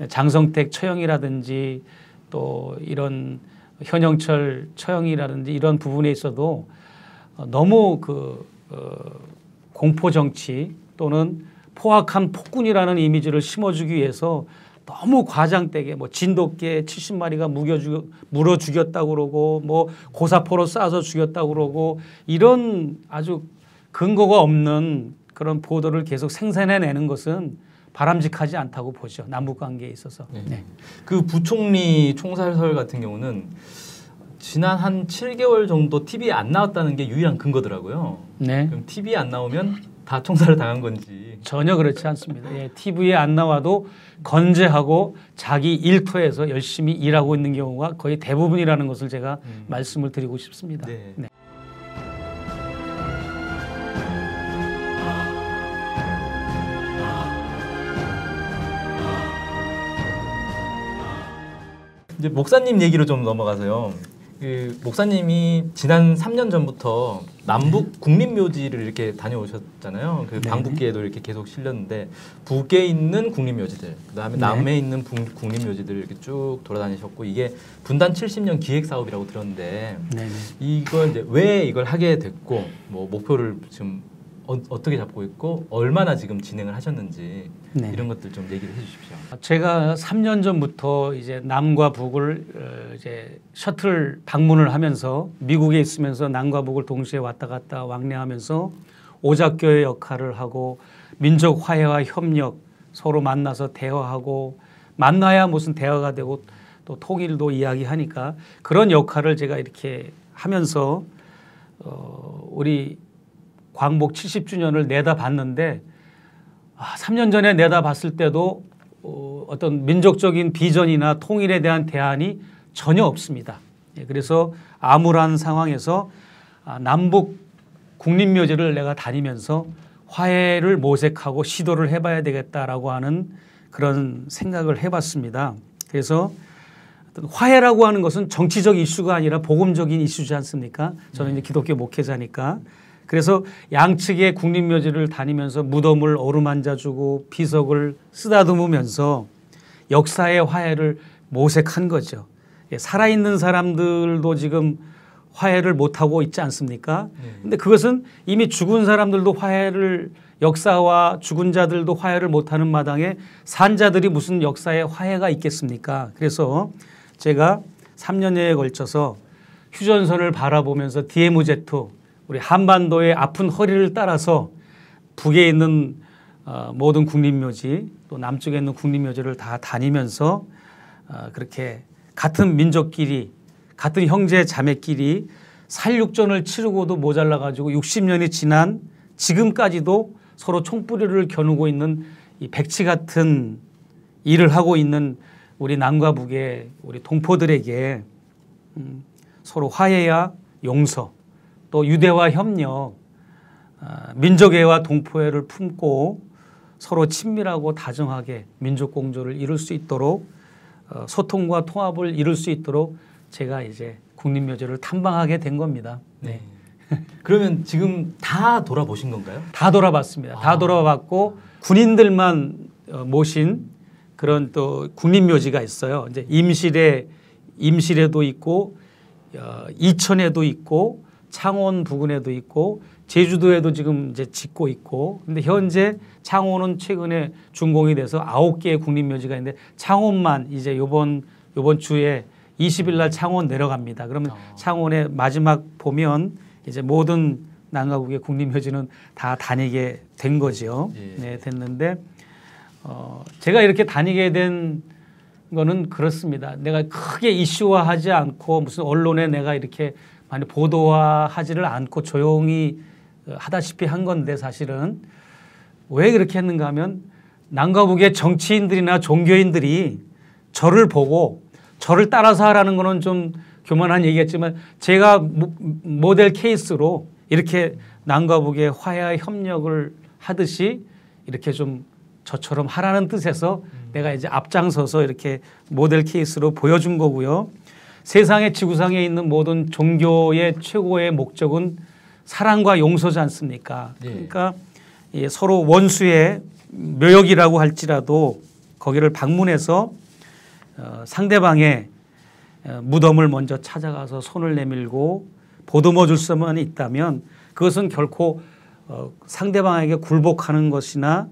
장성택 처형이라든지 또 이런 현영철 처형이라든지 이런 부분에 있어도 너무 공포 정치 또는 포악한 폭군이라는 이미지를 심어주기 위해서 너무 과장되게 뭐 진돗개 70마리가 물어 죽였다고 그러고 뭐 고사포로 쏴서 죽였다고 그러고 이런 아주 근거가 없는 그런 보도를 계속 생산해내는 것은 바람직하지 않다고 보죠. 남북관계에 있어서. 네. 네. 그 부총리 총살설 같은 경우는 지난 한 7개월 정도 TV에 안 나왔다는 게 유일한 근거더라고요. 네. 그럼 TV에 안 나오면 다 총살을 당한 건지. 전혀 그렇지 않습니다. 예, TV에 안 나와도 건재하고 자기 일터에서 열심히 일하고 있는 경우가 거의 대부분이라는 것을 제가 말씀을 드리고 싶습니다. 네. 네. 이제 목사님 얘기로 좀 넘어가서요. 그 목사님이 지난 3년 전부터 남북 국립묘지를 이렇게 다녀오셨잖아요. 그 네. 방북기에도 이렇게 계속 실렸는데 북에 있는 국립묘지들, 그다음에 네. 남에 있는 국립묘지들을 이렇게 쭉 돌아다니셨고 이게 분단 70년 기획 사업이라고 들었는데 네네. 이걸 이제 왜 이걸 하게 됐고 뭐 목표를 지금 어떻게 잡고 있고 얼마나 지금 진행을 하셨는지 네. 이런 것들 좀 얘기를 해주십시오. 제가 3년 전부터 이제 남과 북을 이제 셔틀 방문을 하면서 미국에 있으면서 남과 북을 동시에 왔다 갔다 왕래하면서 오작교의 역할을 하고 민족 화해와 협력 서로 만나서 대화하고 만나야 무슨 대화가 되고 또 통일도 이야기하니까 그런 역할을 제가 이렇게 하면서 우리 광복 70주년을 내다봤는데 3년 전에 내다봤을 때도 어떤 민족적인 비전이나 통일에 대한 대안이 전혀 없습니다. 그래서 암울한 상황에서 남북 국립묘지를 내가 다니면서 화해를 모색하고 시도를 해봐야 되겠다라고 하는 그런 생각을 해봤습니다. 그래서 화해라고 하는 것은 정치적 이슈가 아니라 복음적인 이슈지 않습니까? 저는 이제 기독교 목회자니까. 그래서 양측의 국립묘지를 다니면서 무덤을 어루만져주고 비석을 쓰다듬으면서 역사의 화해를 모색한 거죠. 살아있는 사람들도 지금 화해를 못하고 있지 않습니까? 근데 그것은 이미 죽은 사람들도 화해를 역사와 죽은 자들도 화해를 못하는 마당에 산 자들이 무슨 역사에 화해가 있겠습니까? 그래서 제가 3년여에 걸쳐서 휴전선을 바라보면서 DMZ2 우리 한반도의 아픈 허리를 따라서 북에 있는 모든 국립묘지 또 남쪽에 있는 국립묘지를 다 다니면서 그렇게 같은 민족끼리 같은 형제 자매끼리 살육전을 치르고도 모자라 가지고 60년이 지난 지금까지도 서로 총뿌리를 겨누고 있는 이 백치 같은 일을 하고 있는 우리 남과 북의 우리 동포들에게 서로 화해와 용서 또 유대와 협력, 민족애와 동포애를 품고 서로 친밀하고 다정하게 민족 공조를 이룰 수 있도록 소통과 통합을 이룰 수 있도록 제가 이제 국립묘지를 탐방하게 된 겁니다. 네. 그러면 지금 다 돌아보신 건가요? 다 돌아봤습니다. 다 돌아봤고 군인들만 모신 그런 또 국립묘지가 있어요. 이제 임실에도 있고 이천에도 있고 창원 부근에도 있고 제주도에도 지금 이제 짓고 있고 근데 현재 창원은 최근에 준공이 돼서 9개의 국립묘지가 있는데 창원만 이제 요번 주에 20일 날 창원 내려갑니다. 그러면 창원의 마지막 보면 이제 모든 남과 북의 국립묘지는 다 다니게 된 거죠. 네, 됐는데 제가 이렇게 다니게 된 거는 그렇습니다. 내가 크게 이슈화하지 않고 무슨 언론에 내가 이렇게 많이 보도화하지를 않고 조용히 하다시피 한 건데 사실은 왜 그렇게 했는가 하면 남과 북의 정치인들이나 종교인들이 저를 보고 저를 따라서 하라는 거는 좀 교만한 얘기겠지만 제가 모델 케이스로 이렇게 남과 북의 화해와 협력을 하듯이 이렇게 좀 저처럼 하라는 뜻에서 내가 이제 앞장서서 이렇게 모델 케이스로 보여준 거고요. 세상의 지구상에 있는 모든 종교의 최고의 목적은 사랑과 용서지 않습니까? 그러니까 서로 원수의 묘역이라고 할지라도 거기를 방문해서 상대방의 무덤을 먼저 찾아가서 손을 내밀고 보듬어 줄 수만 있다면 그것은 결코 상대방에게 굴복하는 것이나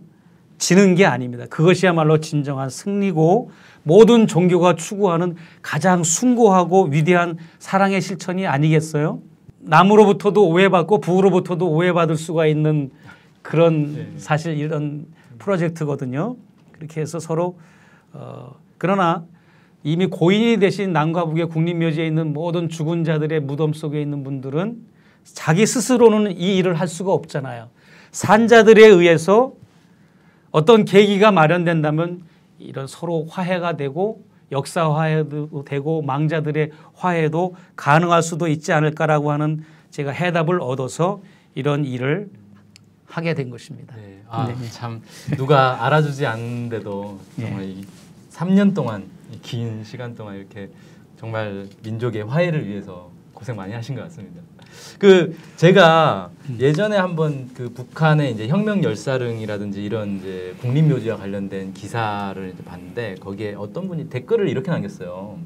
지는 게 아닙니다. 그것이야말로 진정한 승리고 모든 종교가 추구하는 가장 숭고하고 위대한 사랑의 실천이 아니겠어요? 남으로부터도 오해받고 북으로부터도 오해받을 수가 있는 그런 사실 이런 프로젝트거든요. 그렇게 해서 서로 그러나 이미 고인이 되신 남과 북의 국립묘지에 있는 모든 죽은 자들의 무덤 속에 있는 분들은 자기 스스로는 이 일을 할 수가 없잖아요. 산자들에 의해서 어떤 계기가 마련된다면 이런 서로 화해가 되고 역사 화해도 되고 망자들의 화해도 가능할 수도 있지 않을까라고 하는 제가 해답을 얻어서 이런 일을 하게 된 것입니다. 네. 참 누가 알아주지 않는데도 정말 이 3년 동안 긴 시간 동안 이렇게 정말 민족의 화해를 위해서 고생 많이 하신 것 같습니다. 제가 예전에 한번 북한의 이제 혁명 열사릉이라든지 이런 이제 국립묘지와 관련된 기사를 이제 봤는데 거기에 어떤 분이 댓글을 이렇게 남겼어요.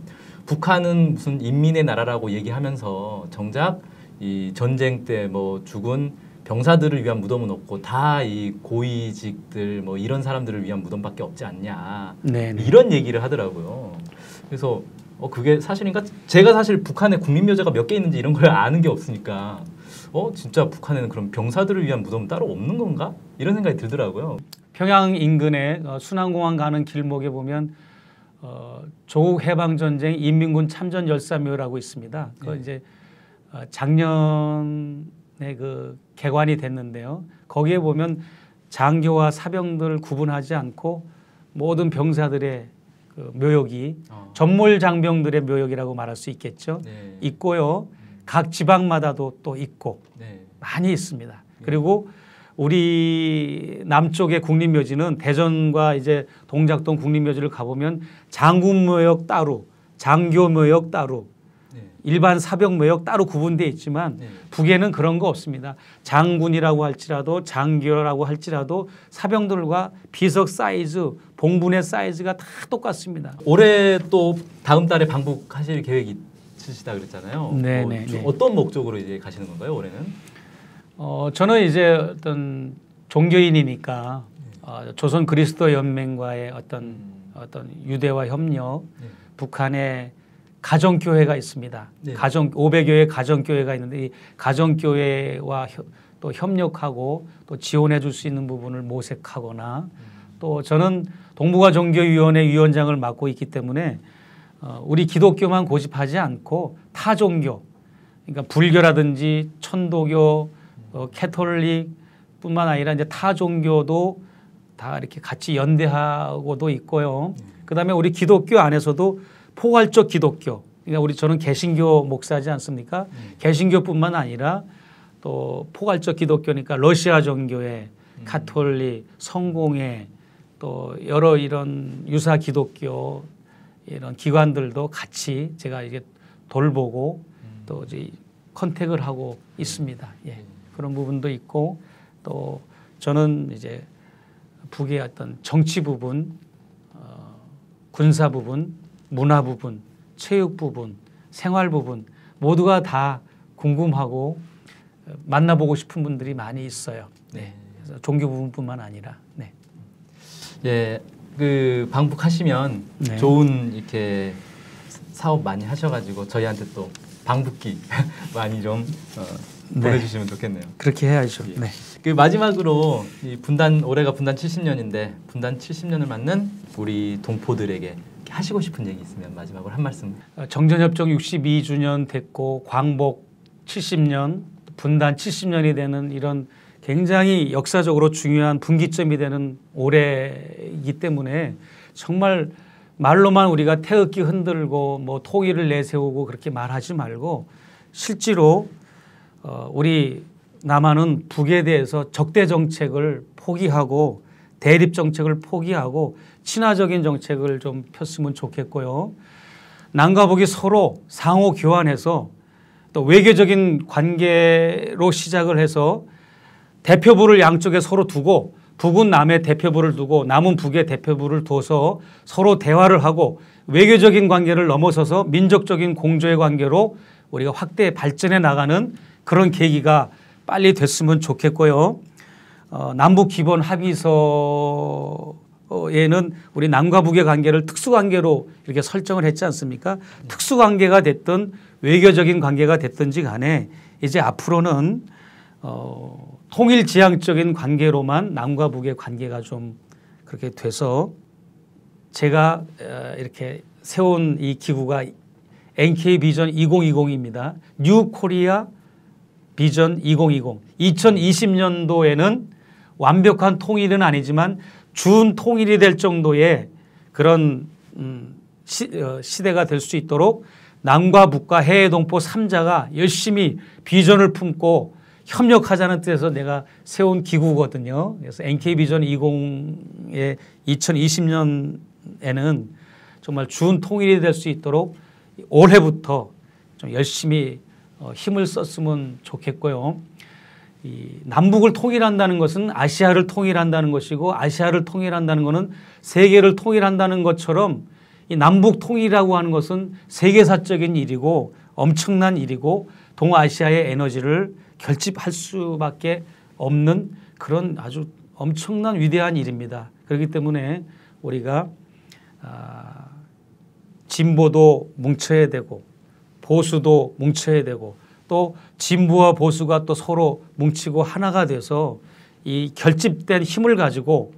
북한은 무슨 인민의 나라라고 얘기하면서 정작 이 전쟁 때 뭐 죽은 병사들을 위한 무덤은 없고 다 이 고위직들 뭐 이런 사람들을 위한 무덤밖에 없지 않냐. 네네. 이런 얘기를 하더라고요. 그래서 그게 사실인가? 제가 사실 북한에 국립묘지가 몇 개 있는지 이런 걸 아는 게 없으니까 진짜 북한에는 그럼 병사들을 위한 무덤은 따로 없는 건가? 이런 생각이 들더라고요. 평양 인근에 순안공항 가는 길목에 보면 조국 해방전쟁 인민군 참전 열사묘라고 있습니다. 그 이제 작년에 개관이 됐는데요. 거기에 보면 장교와 사병들 구분하지 않고 모든 병사들의 묘역이 전몰 장병들의 묘역이라고 말할 수 있겠죠. 네. 있고요. 각 지방마다도 또 있고 네. 많이 있습니다. 그리고 우리 남쪽의 국립묘지는 대전과 이제 동작동 국립묘지를 가보면 장군 묘역 따로, 장교 묘역 따로, 네. 일반 사병 묘역 따로 구분되어 있지만 네. 북에는 그런 거 없습니다. 장군이라고 할지라도 장교라고 할지라도 사병들과 비석 사이즈, 봉분의 사이즈가 다 똑같습니다. 올해 또 다음 달에 방북하실 계획이 있으시다 그랬잖아요. 네네. 어떤 목적으로 이제 가시는 건가요, 올해는? 저는 이제 어떤 종교인이니까 조선 그리스도 연맹과의 어떤 유대와 협력, 북한의 가정교회가 있습니다. 네. 500여의 가정교회가 있는데 이 가정교회와 또 협력하고 또 지원해 줄 수 있는 부분을 모색하거나 또 저는 동북아종교위원회 위원장을 맡고 있기 때문에 우리 기독교만 고집하지 않고 타 종교, 그러니까 불교라든지 천도교, 캐톨릭뿐만 아니라 이제 타 종교도 다 이렇게 같이 연대하고도 있고요. 그다음에 우리 기독교 안에서도 포괄적 기독교, 그러니까 저는 개신교 목사지 않습니까? 개신교뿐만 아니라 또 포괄적 기독교니까 러시아 종교회, 가톨릭, 성공회 또 여러 이런 유사 기독교 이런 기관들도 같이 제가 이게 돌보고 또 이제 컨택을 하고 있습니다. 예. 그런 부분도 있고 또 저는 이제 북의 어떤 정치 부분, 군사 부분, 문화 부분, 체육 부분, 생활 부분 모두가 다 궁금하고 만나보고 싶은 분들이 많이 있어요. 네. 그래서 종교 부분뿐만 아니라. 네. 예, 방북하시면 네. 좋은 이렇게 사업 많이 하셔가지고 저희한테 또 방북기 많이 좀 보내주시면 좋겠네요. 그렇게 해야죠. 예. 네. 마지막으로 이 올해가 분단 70년인데 분단 70년을 맞는 우리 동포들에게 하시고 싶은 얘기 있으면 마지막으로 한 말씀. 정전협정 62주년 됐고 광복 70년, 분단 70년이 되는 이런 굉장히 역사적으로 중요한 분기점이 되는 올해이기 때문에 정말 말로만 우리가 태극기 흔들고 뭐 통일을 내세우고 그렇게 말하지 말고 실제로 우리 남한은 북에 대해서 적대 정책을 포기하고 대립 정책을 포기하고 친화적인 정책을 좀 폈으면 좋겠고요. 남과 북이 서로 상호 교환해서 또 외교적인 관계로 시작을 해서 대표부를 양쪽에 서로 두고 북은 남의 대표부를 두고 남은 북의 대표부를 둬서 서로 대화를 하고 외교적인 관계를 넘어서서 민족적인 공조의 관계로 우리가 확대 발전해 나가는 그런 계기가 빨리 됐으면 좋겠고요. 남북 기본 합의서에는 우리 남과 북의 관계를 특수관계로 이렇게 설정을 했지 않습니까? 특수관계가 됐든 외교적인 관계가 됐든지 간에 이제 앞으로는 통일지향적인 관계로만 남과 북의 관계가 좀 그렇게 돼서 제가 이렇게 세운 이 기구가 NK 비전 2020입니다. 뉴 코리아 비전 2020. 2020년도에는 완벽한 통일은 아니지만 준 통일이 될 정도의 그런 시대가 될 수 있도록 남과 북과 해외동포 3자가 열심히 비전을 품고 협력하자는 뜻에서 내가 세운 기구거든요. 그래서 NK비전 20의 2020년에는 정말 준 통일이 될 수 있도록 올해부터 좀 열심히 힘을 썼으면 좋겠고요. 이 남북을 통일한다는 것은 아시아를 통일한다는 것이고 아시아를 통일한다는 것은 세계를 통일한다는 것처럼 이 남북 통일이라고 하는 것은 세계사적인 일이고 엄청난 일이고 동아시아의 에너지를 결집할 수밖에 없는 그런 아주 엄청난 위대한 일입니다. 그렇기 때문에 우리가 진보도 뭉쳐야 되고 보수도 뭉쳐야 되고 또 진보와 보수가 또 서로 뭉치고 하나가 돼서 이 결집된 힘을 가지고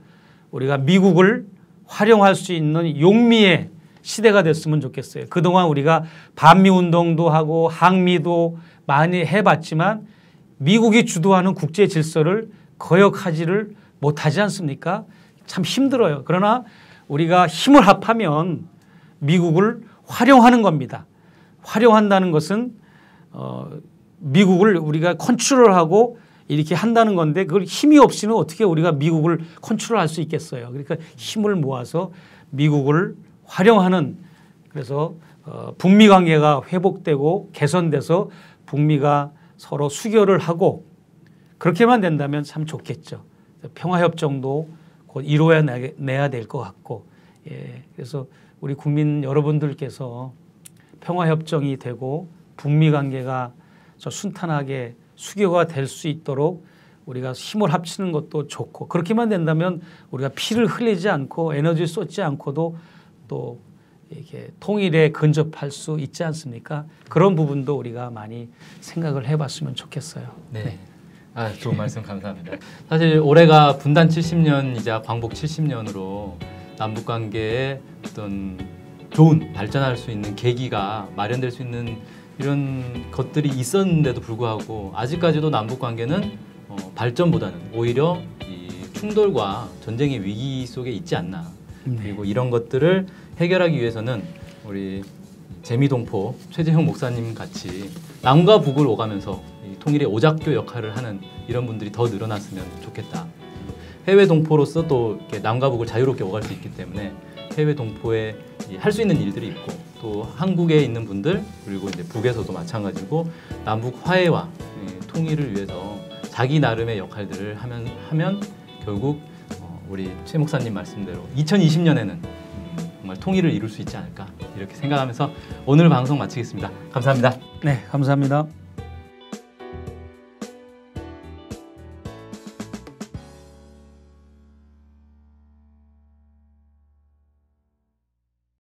우리가 미국을 활용할 수 있는 용미의 시대가 됐으면 좋겠어요. 그동안 우리가 반미운동도 하고 항미도 많이 해봤지만 미국이 주도하는 국제 질서를 거역하지를 못하지 않습니까? 참 힘들어요. 그러나 우리가 힘을 합하면 미국을 활용하는 겁니다. 활용한다는 것은 미국을 우리가 컨트롤하고 이렇게 한다는 건데 그걸 힘이 없이는 어떻게 우리가 미국을 컨트롤할 수 있겠어요. 그러니까 힘을 모아서 미국을 활용하는 그래서 북미 관계가 회복되고 개선돼서 북미가 서로 수교를 하고 그렇게만 된다면 참 좋겠죠. 평화협정도 곧 이루어내야 될 것 같고 그래서 우리 국민 여러분들께서 평화협정이 되고 북미 관계가 순탄하게 수교가 될 수 있도록 우리가 힘을 합치는 것도 좋고 그렇게만 된다면 우리가 피를 흘리지 않고 에너지 쏟지 않고도 또 이렇게 통일에 근접할 수 있지 않습니까? 그런 부분도 우리가 많이 생각을 해봤으면 좋겠어요. 네. 좋은 말씀 감사합니다. 사실 올해가 분단 70년이자 광복 70년으로 남북 관계에 어떤 좋은 발전할 수 있는 계기가 마련될 수 있는 이런 것들이 있었는데도 불구하고 아직까지도 남북 관계는 발전보다는 오히려 이 충돌과 전쟁의 위기 속에 있지 않나. 그리고 이런 것들을 해결하기 위해서는 우리 재미동포 최재형 목사님 같이 남과 북을 오가면서 이 통일의 오작교 역할을 하는 이런 분들이 더 늘어났으면 좋겠다. 해외 동포로서 또 이렇게 남과 북을 자유롭게 오갈 수 있기 때문에 해외 동포에 할 수 있는 일들이 있고 또 한국에 있는 분들 그리고 이제 북에서도 마찬가지고 남북 화해와 통일을 위해서 자기 나름의 역할들을 하면 결국 우리 최 목사님 말씀대로 2020년에는 정말 통일을 이룰 수 있지 않을까 이렇게 생각하면서 오늘 방송 마치겠습니다. 감사합니다. 네, 감사합니다.